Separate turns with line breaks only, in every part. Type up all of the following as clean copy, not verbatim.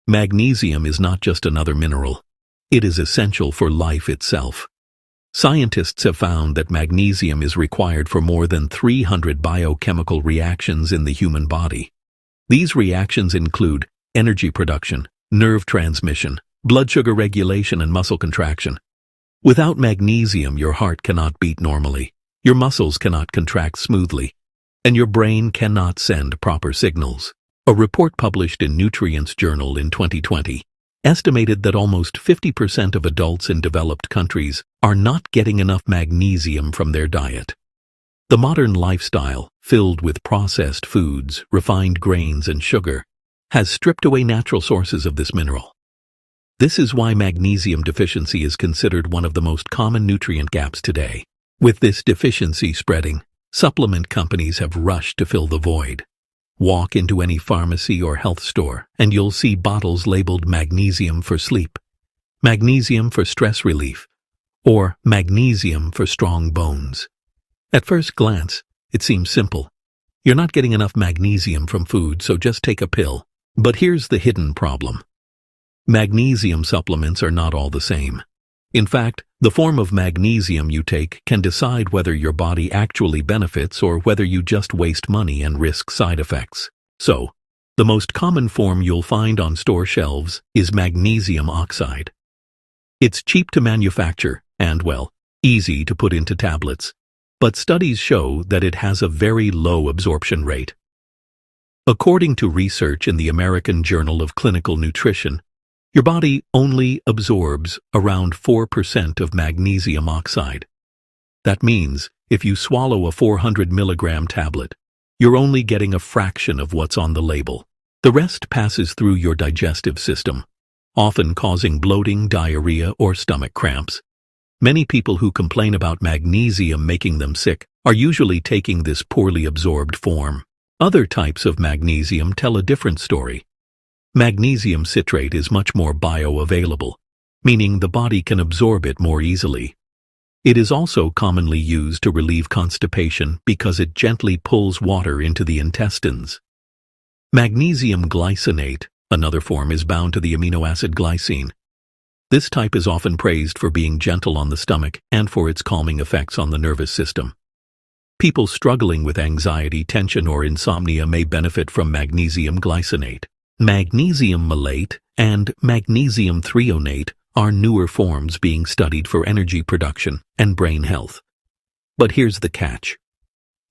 Magnesium is not just another mineral. It is essential for life itself. Scientists have found that magnesium is required for more than 300 biochemical reactions in the human body. These reactions include energy production, nerve transmission, blood sugar regulation, and muscle contraction. Without magnesium, your heart cannot beat normally, your muscles cannot contract smoothly, and your brain cannot send proper signals. A report published in Nutrients Journal in 2020 estimated that almost 50% of adults in developed countries are not getting enough magnesium from their diet. The modern lifestyle, filled with processed foods, refined grains, and sugar, has stripped away natural sources of this mineral. This is why magnesium deficiency is considered one of the most common nutrient gaps today. With this deficiency spreading, supplement companies have rushed to fill the void. Walk into any pharmacy or health store, and you'll see bottles labeled magnesium for sleep, magnesium for stress relief, or magnesium for strong bones. At first glance, it seems simple. You're not getting enough magnesium from food, so just take a pill. But here's the hidden problem. Magnesium supplements are not all the same. In fact, the form of magnesium you take can decide whether your body actually benefits or whether you just waste money and risk side effects. So, the most common form you'll find on store shelves is magnesium oxide. It's cheap to manufacture and, well, easy to put into tablets, but studies show that it has a very low absorption rate. According to research in the American Journal of Clinical Nutrition, your body only absorbs around 4% of magnesium oxide. That means if you swallow a 400 milligram tablet, you're only getting a fraction of what's on the label. The rest passes through your digestive system, often causing bloating, diarrhea, or stomach cramps. Many people who complain about magnesium making them sick are usually taking this poorly absorbed form. Other types of magnesium tell a different story. Magnesium citrate is much more bioavailable, meaning the body can absorb it more easily. It is also commonly used to relieve constipation because it gently pulls water into the intestines. Magnesium glycinate, another form, is bound to the amino acid glycine. This type is often praised for being gentle on the stomach and for its calming effects on the nervous system. People struggling with anxiety, tension, or insomnia may benefit from magnesium glycinate. Magnesium malate and magnesium threonate are newer forms being studied for energy production and brain health. But here's the catch.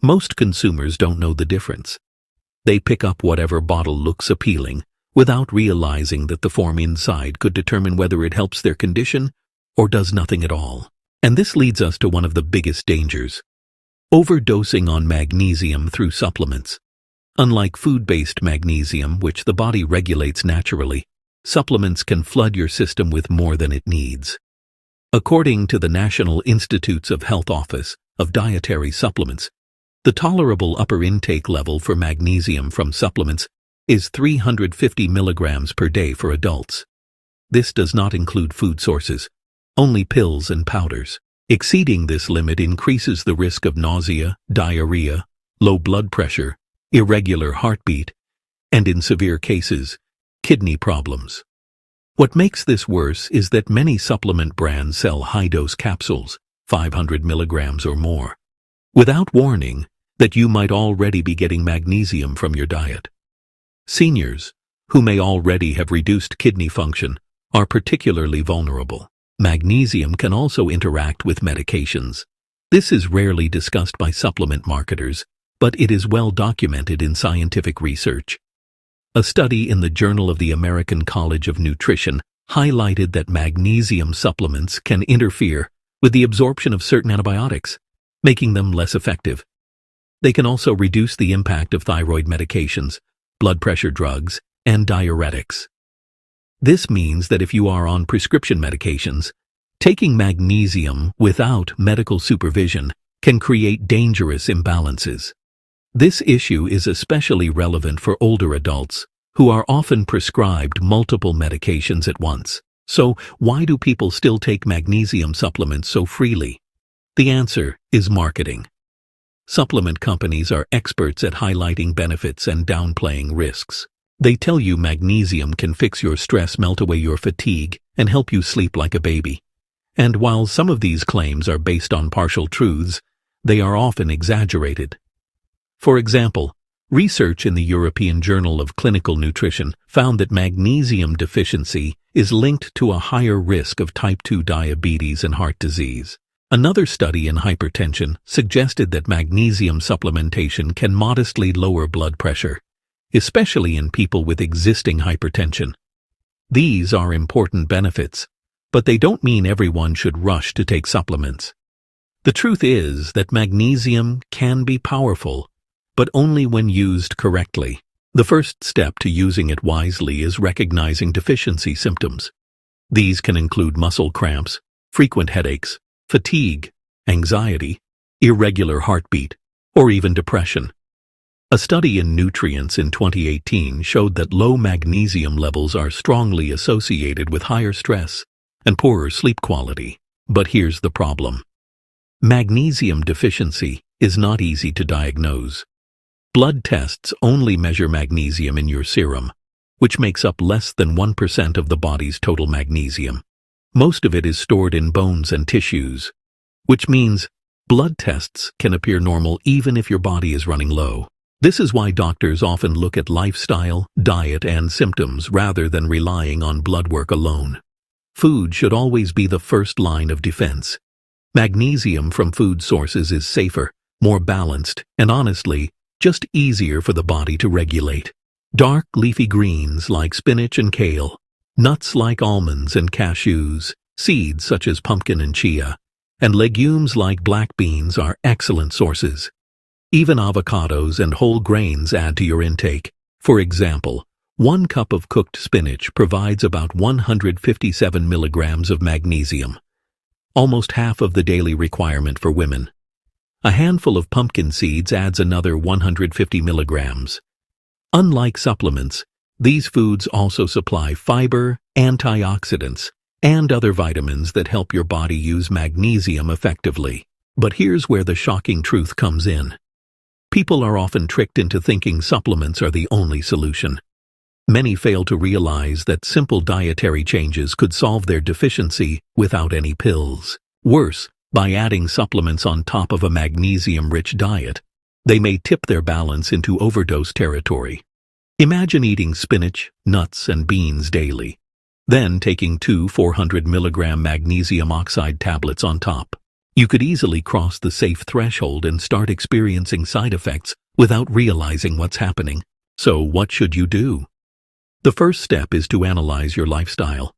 Most consumers don't know the difference. They pick up whatever bottle looks appealing without realizing that the form inside could determine whether it helps their condition or does nothing at all. And this leads us to one of the biggest dangers: overdosing on magnesium through supplements. Unlike food-based magnesium, which the body regulates naturally, supplements can flood your system with more than it needs. According to the National Institutes of Health Office of Dietary Supplements, the tolerable upper intake level for magnesium from supplements is 350 milligrams per day for adults. This does not include food sources, only pills and powders. Exceeding this limit increases the risk of nausea, diarrhea, low blood pressure, irregular heartbeat, and in severe cases, kidney problems. What makes this worse is that many supplement brands sell high-dose capsules, 500 milligrams or more, without warning that you might already be getting magnesium from your diet. Seniors, who may already have reduced kidney function, are particularly vulnerable. Magnesium can also interact with medications. This is rarely discussed by supplement marketers, but it is well documented in scientific research. A study in the Journal of the American College of Nutrition highlighted that magnesium supplements can interfere with the absorption of certain antibiotics, making them less effective. They can also reduce the impact of thyroid medications, blood pressure drugs, and diuretics. This means that if you are on prescription medications, taking magnesium without medical supervision can create dangerous imbalances. This issue is especially relevant for older adults who are often prescribed multiple medications at once. So, why do people still take magnesium supplements so freely? The answer is marketing. Supplement companies are experts at highlighting benefits and downplaying risks. They tell you magnesium can fix your stress, melt away your fatigue, and help you sleep like a baby. And while some of these claims are based on partial truths, they are often exaggerated. For example, research in the European Journal of Clinical Nutrition found that magnesium deficiency is linked to a higher risk of type 2 diabetes and heart disease. Another study in hypertension suggested that magnesium supplementation can modestly lower blood pressure, especially in people with existing hypertension. These are important benefits, but they don't mean everyone should rush to take supplements. The truth is that magnesium can be powerful, but only when used correctly. The first step to using it wisely is recognizing deficiency symptoms. These can include muscle cramps, frequent headaches, fatigue, anxiety, irregular heartbeat, or even depression. A study in Nutrients in 2018 showed that low magnesium levels are strongly associated with higher stress and poorer sleep quality. But here's the problem. Magnesium deficiency is not easy to diagnose. Blood tests only measure magnesium in your serum, which makes up less than 1% of the body's total magnesium. Most of it is stored in bones and tissues, which means blood tests can appear normal even if your body is running low. This is why doctors often look at lifestyle, diet, and symptoms rather than relying on blood work alone. Food should always be the first line of defense. Magnesium from food sources is safer, more balanced, and honestly, just easier for the body to regulate. Dark leafy greens like spinach and kale, nuts like almonds and cashews, seeds such as pumpkin and chia, and legumes like black beans are excellent sources. Even avocados and whole grains add to your intake. For example, 1 cup of cooked spinach provides about 157 milligrams of magnesium, almost half of the daily requirement for women. A handful of pumpkin seeds adds another 150 milligrams. Unlike supplements, these foods also supply fiber, antioxidants, and other vitamins that help your body use magnesium effectively. But here's where the shocking truth comes in. People are often tricked into thinking supplements are the only solution. Many fail to realize that simple dietary changes could solve their deficiency without any pills. Worse, by adding supplements on top of a magnesium-rich diet, they may tip their balance into overdose territory. Imagine eating spinach, nuts, and beans daily, then taking 2 400 milligram magnesium oxide tablets on top. You could easily cross the safe threshold and start experiencing side effects without realizing what's happening. So what should you do? The first step is to analyze your lifestyle.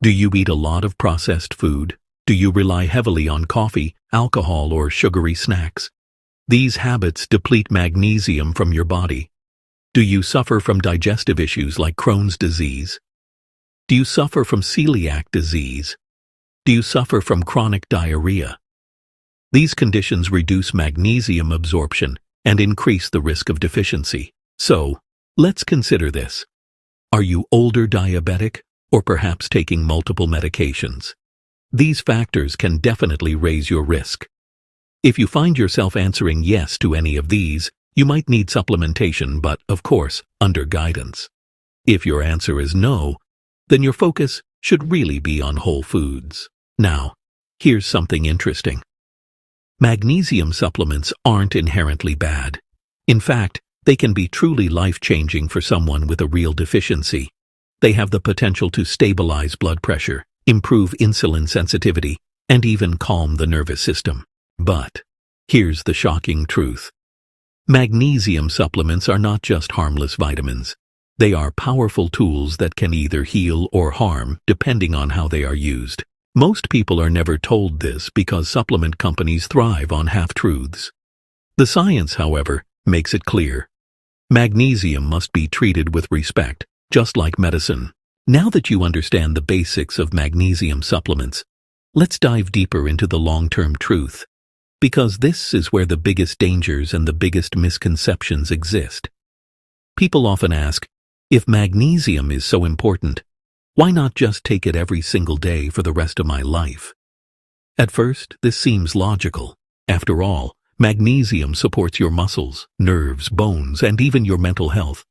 Do you eat a lot of processed food? Do you rely heavily on coffee, alcohol, or sugary snacks? These habits deplete magnesium from your body. Do you suffer from digestive issues like Crohn's disease? Do you suffer from celiac disease? Do you suffer from chronic diarrhea? These conditions reduce magnesium absorption and increase the risk of deficiency. So, let's consider this. Are you older diabetic, or perhaps taking multiple medications? These factors can definitely raise your risk. If you find yourself answering yes to any of these, you might need supplementation, but, of course, under guidance. If your answer is no, then your focus should really be on whole foods. Now, here's something interesting. Magnesium supplements aren't inherently bad. In fact, they can be truly life-changing for someone with a real deficiency. They have the potential to stabilize blood pressure, improve insulin sensitivity, and even calm the nervous system. But here's the shocking truth. Magnesium supplements are not just harmless vitamins. They are powerful tools that can either heal or harm, depending on how they are used. Most people are never told this because supplement companies thrive on half-truths. The science, however, makes it clear. Magnesium must be treated with respect, just like medicine. Now that you understand the basics of magnesium supplements, let's dive deeper into the long-term truth, because this is where the biggest dangers and the biggest misconceptions exist. People often ask, if magnesium is so important, why not just take it every single day for the rest of my life? At first, this seems logical. After all, magnesium supports your muscles, nerves, bones, and even your mental health.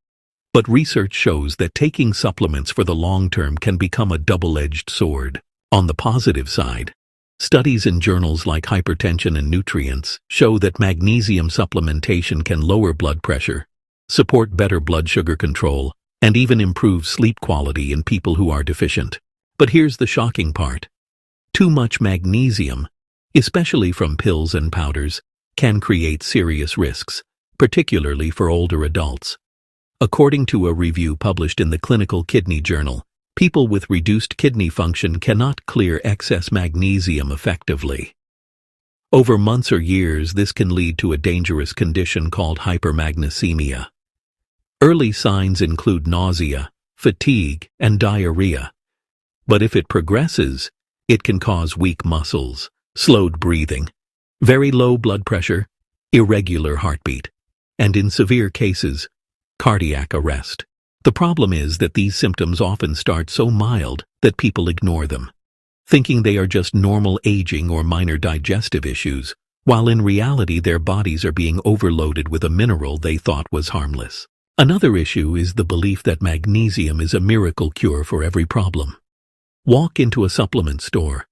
But research shows that taking supplements for the long term can become a double-edged sword. On the positive side, studies in journals like Hypertension and Nutrients show that magnesium supplementation can lower blood pressure, support better blood sugar control, and even improve sleep quality in people who are deficient. But here's the shocking part. Too much magnesium, especially from pills and powders, can create serious risks, particularly for older adults. According to a review published in the Clinical Kidney Journal, people with reduced kidney function cannot clear excess magnesium effectively. Over months or years, this can lead to a dangerous condition called hypermagnesemia. Early signs include nausea, fatigue, and diarrhea. But if it progresses, it can cause weak muscles, slowed breathing, very low blood pressure, irregular heartbeat, and in severe cases, cardiac arrest. The problem is that these symptoms often start so mild that people ignore them, thinking they are just normal aging or minor digestive issues, while in reality their bodies are being overloaded with a mineral they thought was harmless. Another issue is the belief that magnesium is a miracle cure for every problem. Walk into a supplement store,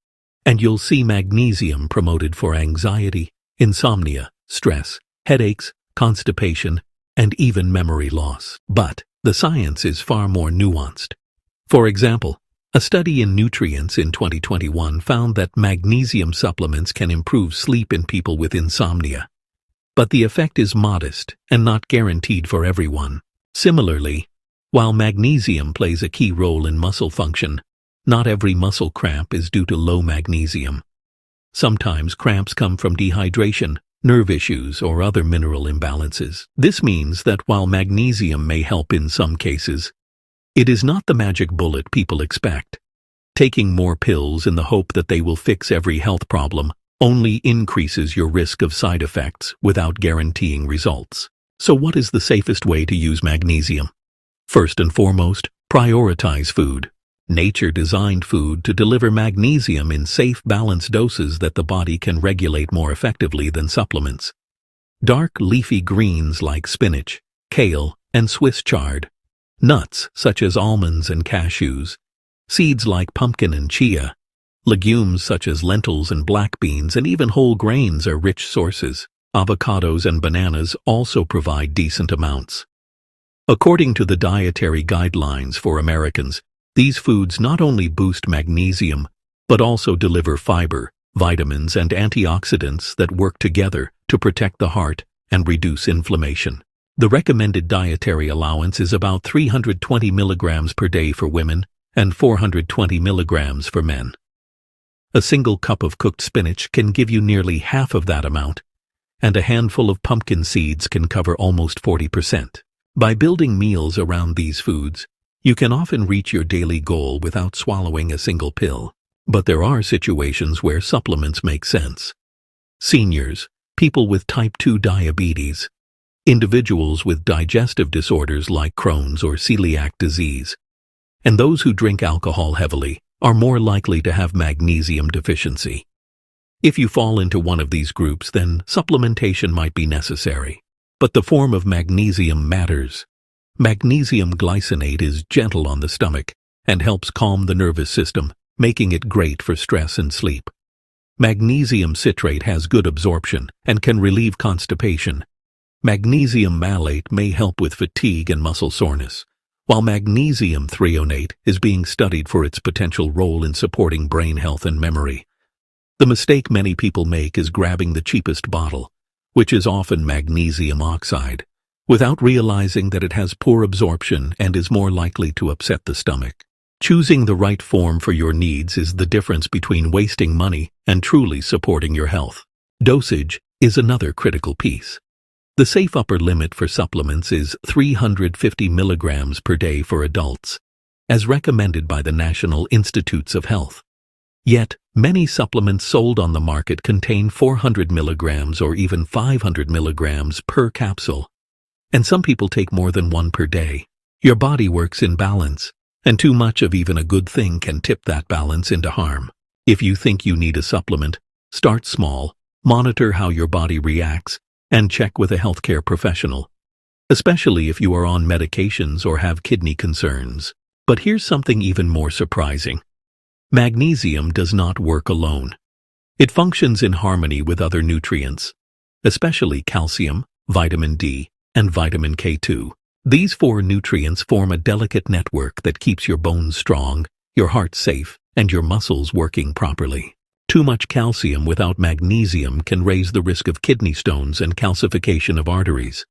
and you'll see magnesium promoted for anxiety, insomnia, stress, headaches, constipation, and even memory loss. But the science is far more nuanced. For example, a study in Nutrients in 2021 found that magnesium supplements can improve sleep in people with insomnia. But the effect is modest and not guaranteed for everyone. Similarly, while magnesium plays a key role in muscle function, not every muscle cramp is due to low magnesium. Sometimes cramps come from dehydration, nerve issues, or other mineral imbalances. This means that while magnesium may help in some cases, it is not the magic bullet people expect. Taking more pills in the hope that they will fix every health problem only increases your risk of side effects without guaranteeing results. So what is the safest way to use magnesium? First and foremost, prioritize food. Nature designed food to deliver magnesium in safe, balanced doses that the body can regulate more effectively than supplements. Dark leafy greens like spinach, kale, and Swiss chard, nuts such as almonds and cashews, seeds like pumpkin and chia, legumes such as lentils and black beans, and even whole grains are rich sources. Avocados and bananas also provide decent amounts. According to the Dietary Guidelines for Americans, these foods not only boost magnesium, but also deliver fiber, vitamins, and antioxidants that work together to protect the heart and reduce inflammation. The recommended dietary allowance is about 320 milligrams per day for women and 420 milligrams for men. A single cup of cooked spinach can give you nearly half of that amount, and a handful of pumpkin seeds can cover almost 40%. By building meals around these foods, you can often reach your daily goal without swallowing a single pill. But there are situations where supplements make sense. Seniors, people with type 2 diabetes, individuals with digestive disorders like Crohn's or celiac disease, and those who drink alcohol heavily are more likely to have magnesium deficiency. If you fall into one of these groups, then supplementation might be necessary. But the form of magnesium matters. Magnesium glycinate is gentle on the stomach and helps calm the nervous system, making it great for stress and sleep. Magnesium citrate has good absorption and can relieve constipation. Magnesium malate may help with fatigue and muscle soreness, while magnesium threonate is being studied for its potential role in supporting brain health and memory. The mistake many people make is grabbing the cheapest bottle, which is often magnesium oxide, without realizing that it has poor absorption and is more likely to upset the stomach. Choosing the right form for your needs is the difference between wasting money and truly supporting your health. Dosage is another critical piece. The safe upper limit for supplements is 350 milligrams per day for adults, as recommended by the National Institutes of Health. Yet, many supplements sold on the market contain 400 milligrams or even 500 milligrams per capsule, and some people take more than one per day. Your body works in balance, and too much of even a good thing can tip that balance into harm. If you think you need a supplement, start small, monitor how your body reacts, and check with a healthcare professional. especially if you are on medications or have kidney concerns. But here's something even more surprising. Magnesium does not work alone. It functions in harmony with other nutrients, especially calcium, vitamin D, and vitamin K2. These four nutrients form a delicate network that keeps your bones strong, your heart safe, and your muscles working properly. Too much calcium without magnesium can raise the risk of kidney stones and calcification of arteries.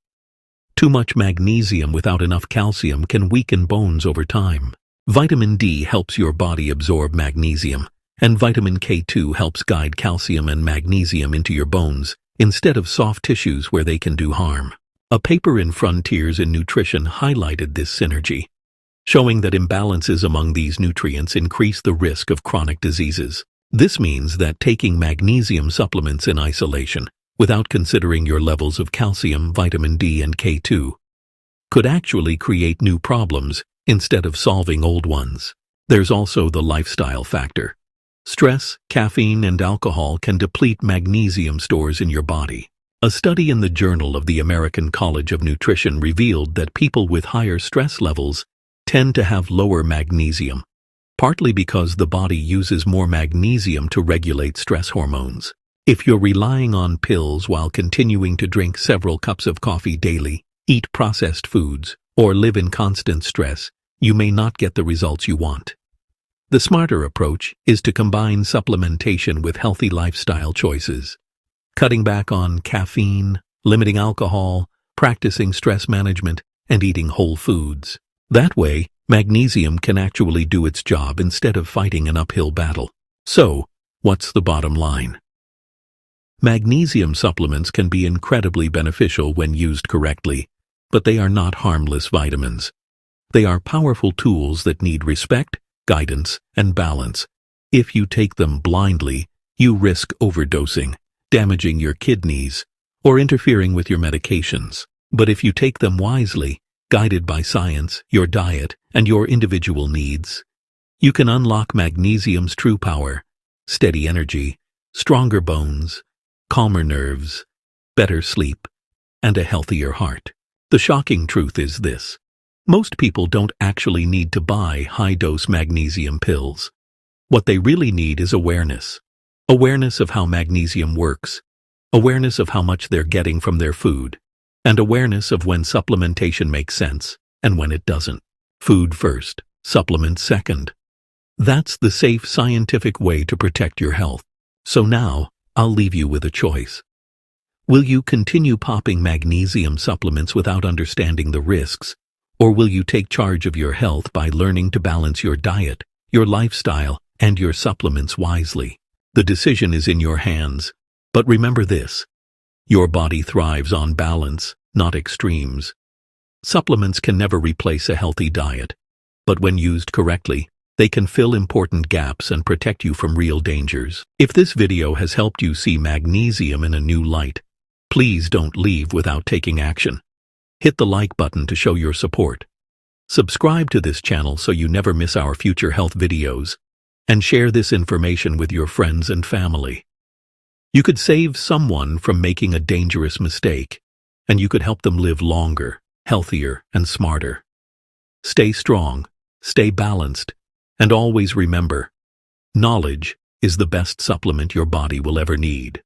Too much magnesium without enough calcium can weaken bones over time. Vitamin D helps your body absorb magnesium, and vitamin K2 helps guide calcium and magnesium into your bones instead of soft tissues where they can do harm. A paper in Frontiers in Nutrition highlighted this synergy, showing that imbalances among these nutrients increase the risk of chronic diseases. This means that taking magnesium supplements in isolation, without considering your levels of calcium, vitamin D, and K2, could actually create new problems instead of solving old ones. There's also the lifestyle factor. Stress, caffeine, and alcohol can deplete magnesium stores in your body. A study in the Journal of the American College of Nutrition revealed that people with higher stress levels tend to have lower magnesium, partly because the body uses more magnesium to regulate stress hormones. If you're relying on pills while continuing to drink several cups of coffee daily, eat processed foods, or live in constant stress, you may not get the results you want. The smarter approach is to combine supplementation with healthy lifestyle choices. Cutting back on caffeine, limiting alcohol, practicing stress management, and eating whole foods. That way, magnesium can actually do its job instead of fighting an uphill battle. So, what's the bottom line? Magnesium supplements can be incredibly beneficial when used correctly, but they are not harmless vitamins. They are powerful tools that need respect, guidance, and balance. If you take them blindly, you risk overdosing, damaging your kidneys, or interfering with your medications. But if you take them wisely, guided by science, your diet, and your individual needs, you can unlock magnesium's true power: steady energy, stronger bones, calmer nerves, better sleep, and a healthier heart. The shocking truth is this: most people don't actually need to buy high-dose magnesium pills. What they really need is awareness. Awareness of how magnesium works, awareness of how much they're getting from their food, and awareness of when supplementation makes sense and when it doesn't. Food first, supplements second. That's the safe scientific way to protect your health. So now, I'll leave you with a choice. Will you continue popping magnesium supplements without understanding the risks, or will you take charge of your health by learning to balance your diet, your lifestyle, and your supplements wisely? The decision is in your hands, but remember this: your body thrives on balance, not extremes. Supplements can never replace a healthy diet, but when used correctly, they can fill important gaps and protect you from real dangers. If this video has helped you see magnesium in a new light, please don't leave without taking action. Hit the like button to show your support. Subscribe to this channel so you never miss our future health videos, and share this information with your friends and family. You could save someone from making a dangerous mistake, and you could help them live longer, healthier, and smarter. Stay strong, stay balanced, and always remember, knowledge is the best supplement your body will ever need.